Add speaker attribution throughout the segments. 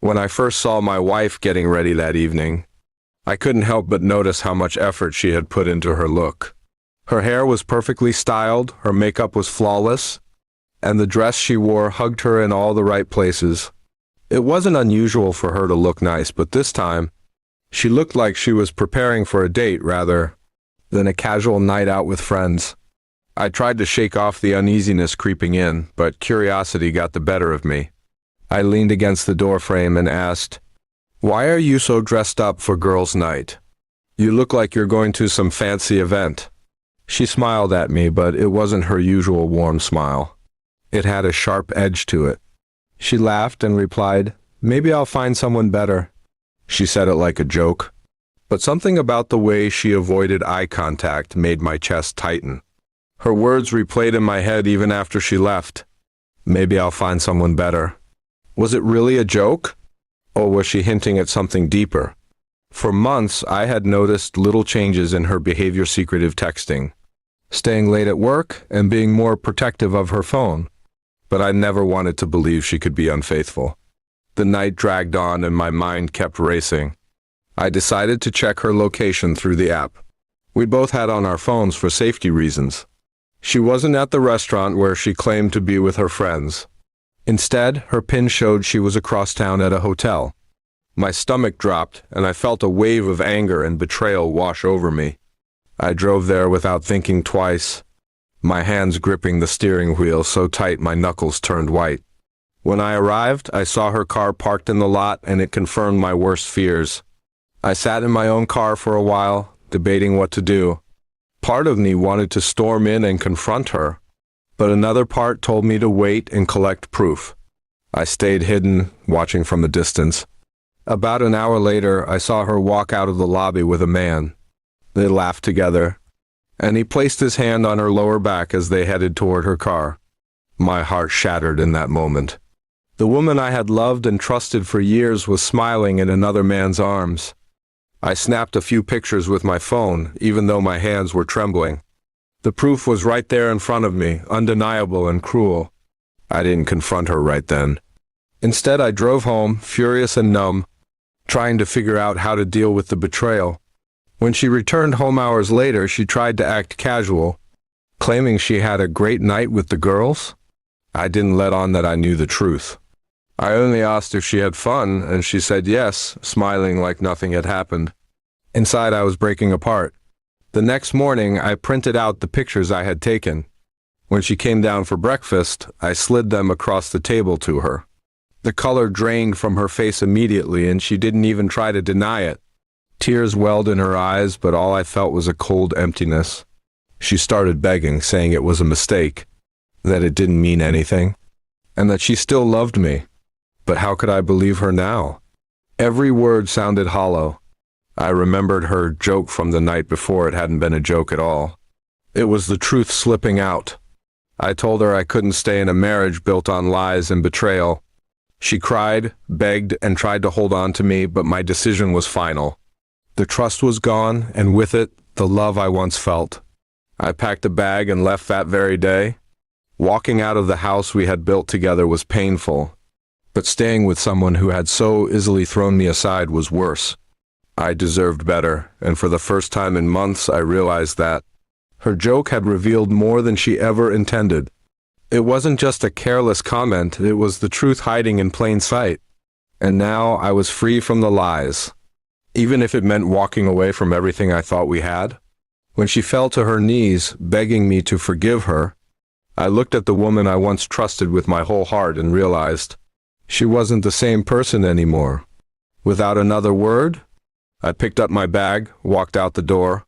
Speaker 1: When I first saw my wife getting ready that evening, I couldn't help but notice how much effort she had put into her look. Her hair was perfectly styled, her makeup was flawless, and the dress she wore hugged her in all the right places. It wasn't unusual for her to look nice, but this time, she looked like she was preparing for a date rather than a casual night out with friends. I tried to shake off the uneasiness creeping in, but curiosity got the better of me. I leaned against the doorframe and asked, "Why are you so dressed up for girls' night? You look like you're going to some fancy event." She smiled at me, but it wasn't her usual warm smile. It had a sharp edge to it. She laughed and replied, "Maybe I'll find someone better." She said it like a joke, but something about the way she avoided eye contact made my chest tighten. Her words replayed in my head even after she left. Maybe I'll find someone better. Was it really a joke? Or was she hinting at something deeper? For months, I had noticed little changes in her behavior: secretive texting, staying late at work, and being more protective of her phone. But I never wanted to believe she could be unfaithful. The night dragged on and my mind kept racing. I decided to check her location through the app. We both had on our phones for safety reasons. She wasn't at the restaurant where she claimed to be with her friends. Instead, her pin showed she was across town at a hotel. My stomach dropped, and I felt a wave of anger and betrayal wash over me. I drove there without thinking twice, my hands gripping the steering wheel so tight my knuckles turned white. When I arrived, I saw her car parked in the lot, and it confirmed my worst fears. I sat in my own car for a while, debating what to do. Part of me wanted to storm in and confront her, but another part told me to wait and collect proof. I stayed hidden, watching from a distance. About an hour later, I saw her walk out of the lobby with a man. They laughed together, and he placed his hand on her lower back as they headed toward her car. My heart shattered in that moment. The woman I had loved and trusted for years was smiling in another man's arms. I snapped a few pictures with my phone, even though my hands were trembling. The proof was right there in front of me, undeniable and cruel. I didn't confront her right then. Instead, I drove home, furious and numb, trying to figure out how to deal with the betrayal. When she returned home hours later, she tried to act casual, claiming she had a great night with the girls. I didn't let on that I knew the truth. I only asked if she had fun, and she said yes, smiling like nothing had happened. Inside, I was breaking apart. The next morning, I printed out the pictures I had taken. When she came down for breakfast, I slid them across the table to her. The color drained from her face immediately, and she didn't even try to deny it. Tears welled in her eyes, but all I felt was a cold emptiness. She started begging, saying it was a mistake, that it didn't mean anything, and that she still loved me. But how could I believe her now? Every word sounded hollow. I remembered her joke from the night before. It hadn't been a joke at all. It was the truth slipping out. I told her I couldn't stay in a marriage built on lies and betrayal. She cried, begged, and tried to hold on to me, but my decision was final. The trust was gone, and with it, the love I once felt. I packed a bag and left that very day. Walking out of the house we had built together was painful, but staying with someone who had so easily thrown me aside was worse. I deserved better, and for the first time in months I realized that her joke had revealed more than she ever intended. It wasn't just a careless comment, it was the truth hiding in plain sight. And now I was free from the lies, even if it meant walking away from everything I thought we had. When she fell to her knees, begging me to forgive her, I looked at the woman I once trusted with my whole heart and realized she wasn't the same person anymore. Without another word, I picked up my bag, walked out the door,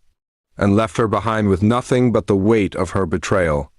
Speaker 1: and left her behind with nothing but the weight of her betrayal.